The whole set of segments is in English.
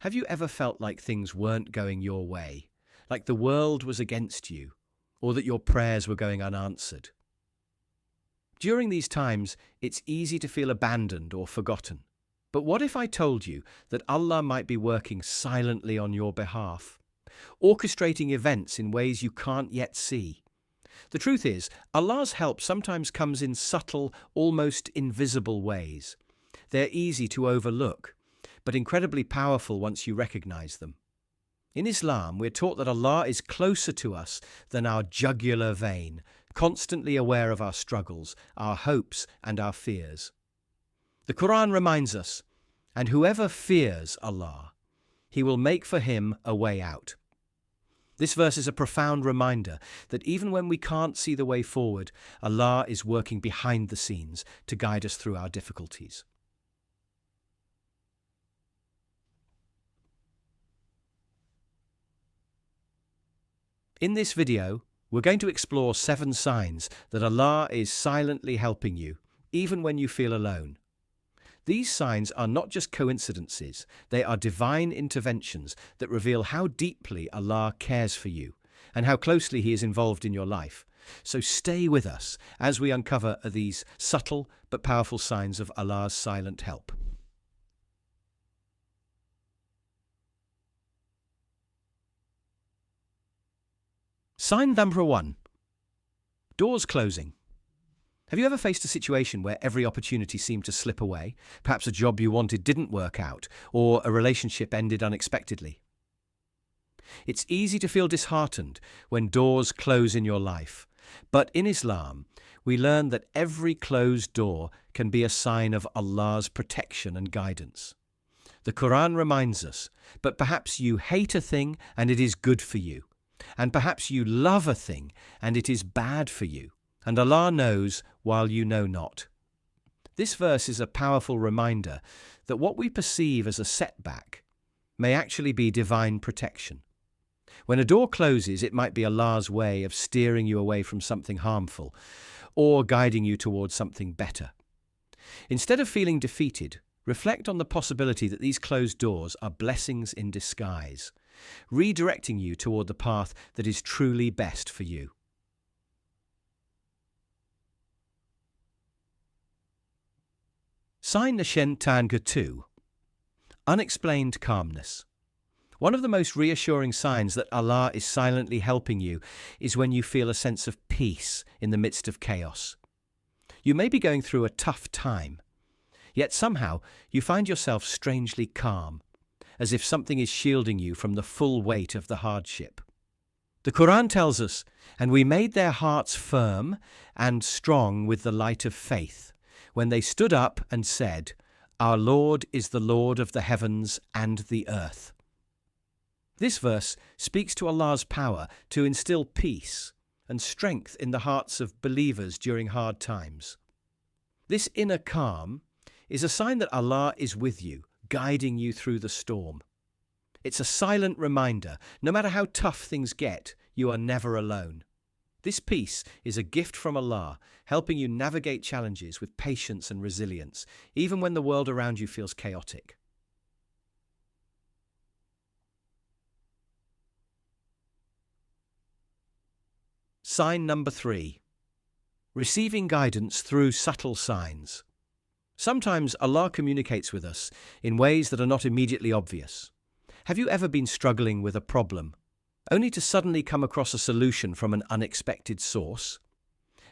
Have you ever felt like things weren't going your way, like the world was against you, or that your prayers were going unanswered? During these times, it's easy to feel abandoned or forgotten. But what if I told you that Allah might be working silently on your behalf, orchestrating events in ways you can't yet see? The truth is, Allah's help sometimes comes in subtle, almost invisible ways. They're easy to overlook, but incredibly powerful once you recognize them. In Islam, we're taught that Allah is closer to us than our jugular vein, constantly aware of our struggles, our hopes, and our fears. The Quran reminds us, "And whoever fears Allah, He will make for him a way out." This verse is a profound reminder that even when we can't see the way forward, Allah is working behind the scenes to guide us through our difficulties. In this video, we're going to explore 7 signs that Allah is silently helping you, even when you feel alone. These signs are not just coincidences, they are divine interventions that reveal how deeply Allah cares for you and how closely He is involved in your life. So stay with us as we uncover these subtle but powerful signs of Allah's silent help. Sign number 1. Doors closing. Have you ever faced a situation where every opportunity seemed to slip away? Perhaps a job you wanted didn't work out, or a relationship ended unexpectedly. It's easy to feel disheartened when doors close in your life. But in Islam, we learn that every closed door can be a sign of Allah's protection and guidance. The Quran reminds us, "But perhaps you hate a thing and it is good for you. And perhaps you love a thing, and it is bad for you. And Allah knows while you know not." This verse is a powerful reminder that what we perceive as a setback may actually be divine protection. When a door closes, it might be Allah's way of steering you away from something harmful, or guiding you towards something better. Instead of feeling defeated, reflect on the possibility that these closed doors are blessings in disguise, redirecting you toward the path that is truly best for you. Sign Tanga 2. Unexplained calmness. One of the most reassuring signs that Allah is silently helping you is when you feel a sense of peace in the midst of chaos. You may be going through a tough time, yet somehow you find yourself strangely calm, as if something is shielding you from the full weight of the hardship. The Quran tells us, "And we made their hearts firm and strong with the light of faith, when they stood up and said, 'Our Lord is the Lord of the heavens and the earth.'" This verse speaks to Allah's power to instill peace and strength in the hearts of believers during hard times. This inner calm is a sign that Allah is with you, guiding you through the storm. It's a silent reminder, no matter how tough things get, you are never alone. This peace is a gift from Allah, helping you navigate challenges with patience and resilience, even when the world around you feels chaotic. Sign number 3. Receiving guidance through subtle signs. Sometimes Allah communicates with us in ways that are not immediately obvious. Have you ever been struggling with a problem, only to suddenly come across a solution from an unexpected source?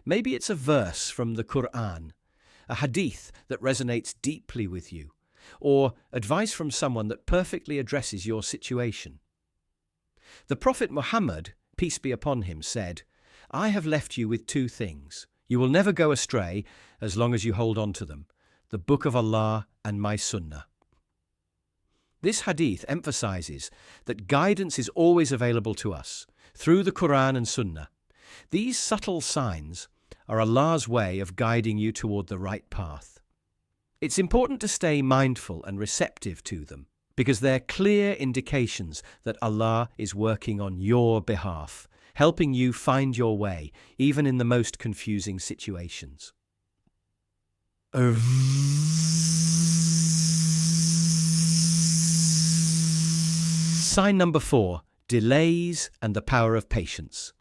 Maybe it's a verse from the Quran, a hadith that resonates deeply with you, or advice from someone that perfectly addresses your situation. The Prophet Muhammad, peace be upon him, said, "I have left you with 2 things. You will never go astray as long as you hold on to them: the Book of Allah and my Sunnah." This hadith emphasizes that guidance is always available to us through the Quran and Sunnah. These subtle signs are Allah's way of guiding you toward the right path. It's important to stay mindful and receptive to them, because they're clear indications that Allah is working on your behalf, helping you find your way, even in the most confusing situations. Sign number 4, delays and the power of patience.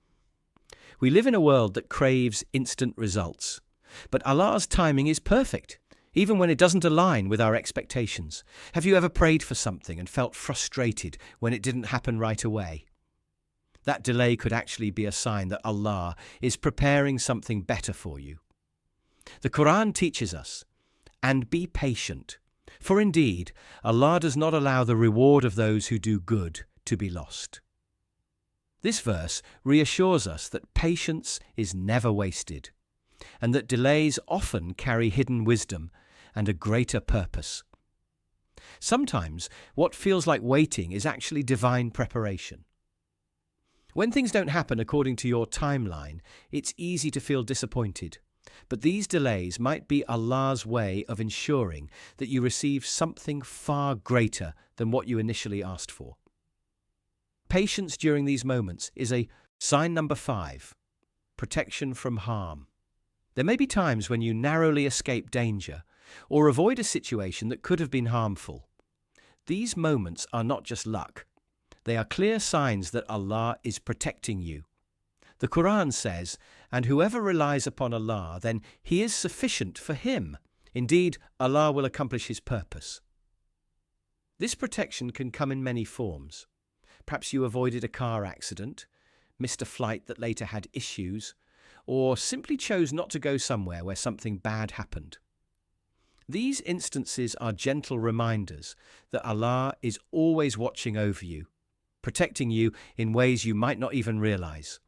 We live in a world that craves instant results, but Allah's timing is perfect, even when it doesn't align with our expectations. Have you ever prayed for something and felt frustrated when it didn't happen right away? That delay could actually be a sign that Allah is preparing something better for you. The Quran teaches us, "And be patient, for indeed Allah does not allow the reward of those who do good to be lost." This verse reassures us that patience is never wasted, and that delays often carry hidden wisdom and a greater purpose. Sometimes what feels like waiting is actually divine preparation. When things don't happen according to your timeline, it's easy to feel disappointed. But these delays might be Allah's way of ensuring that you receive something far greater than what you initially asked for. Patience during these moments is a sign number 5, protection from harm. There may be times when you narrowly escape danger or avoid a situation that could have been harmful. These moments are not just luck. They are clear signs that Allah is protecting you. The Quran says, "And whoever relies upon Allah, then He is sufficient for him. Indeed, Allah will accomplish His purpose." This protection can come in many forms. Perhaps you avoided a car accident, missed a flight that later had issues, or simply chose not to go somewhere where something bad happened. These instances are gentle reminders that Allah is always watching over you, protecting you in ways you might not even realize.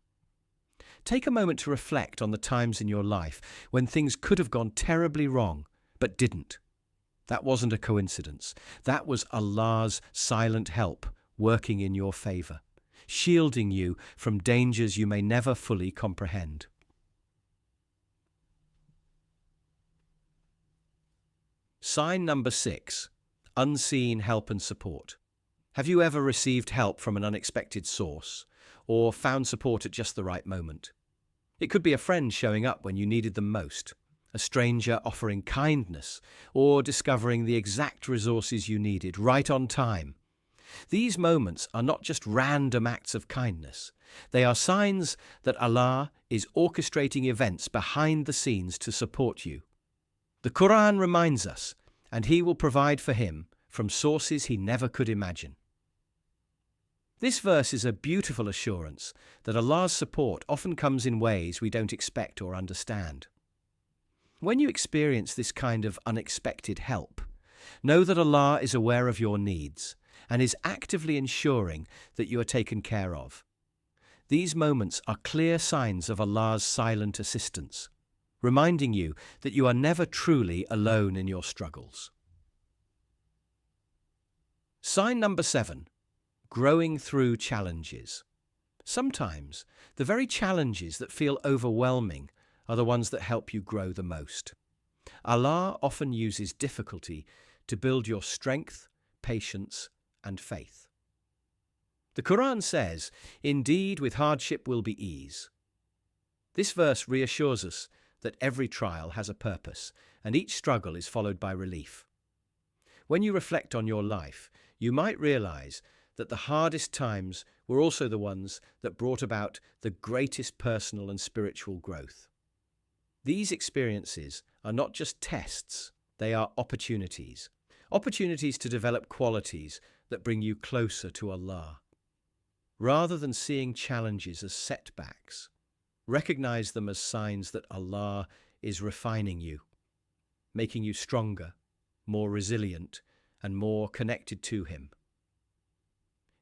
Take a moment to reflect on the times in your life when things could have gone terribly wrong, but didn't. That wasn't a coincidence. That was Allah's silent help working in your favor, shielding you from dangers you may never fully comprehend. Sign number 6, unseen help and support. Have you ever received help from an unexpected source, or found support at just the right moment? It could be a friend showing up when you needed them most, a stranger offering kindness, or discovering the exact resources you needed right on time. These moments are not just random acts of kindness. They are signs that Allah is orchestrating events behind the scenes to support you. The Quran reminds us, "And He will provide for him from sources he never could imagine." This verse is a beautiful assurance that Allah's support often comes in ways we don't expect or understand. When you experience this kind of unexpected help, know that Allah is aware of your needs and is actively ensuring that you are taken care of. These moments are clear signs of Allah's silent assistance, reminding you that you are never truly alone in your struggles. Sign number 7, growing through challenges. Sometimes the very challenges that feel overwhelming are the ones that help you grow the most. Allah often uses difficulty to build your strength, patience, and faith. The Quran says, "Indeed, with hardship will be ease." This verse reassures us that every trial has a purpose, and each struggle is followed by relief. When you reflect on your life, you might realize that the hardest times were also the ones that brought about the greatest personal and spiritual growth. These experiences are not just tests, they are opportunities. Opportunities to develop qualities that bring you closer to Allah. Rather than seeing challenges as setbacks, recognize them as signs that Allah is refining you, making you stronger, more resilient, and more connected to Him.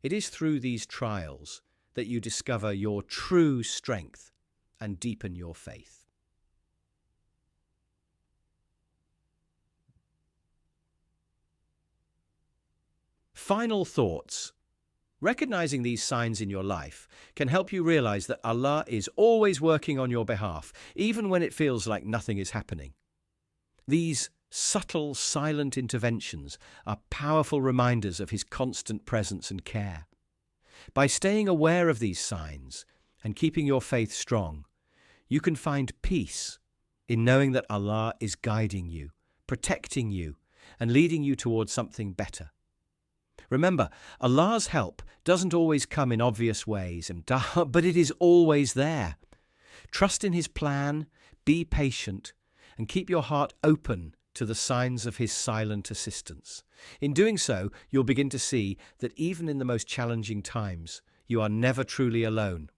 It is through these trials that you discover your true strength and deepen your faith. Final thoughts. Recognizing these signs in your life can help you realize that Allah is always working on your behalf, even when it feels like nothing is happening. These subtle, silent interventions are powerful reminders of His constant presence and care. By staying aware of these signs and keeping your faith strong, you can find peace in knowing that Allah is guiding you, protecting you, and leading you towards something better. Remember, Allah's help doesn't always come in obvious ways, but it is always there. Trust in His plan, be patient, and keep your heart open to the signs of His silent assistance. In doing so, you'll begin to see that even in the most challenging times, you are never truly alone.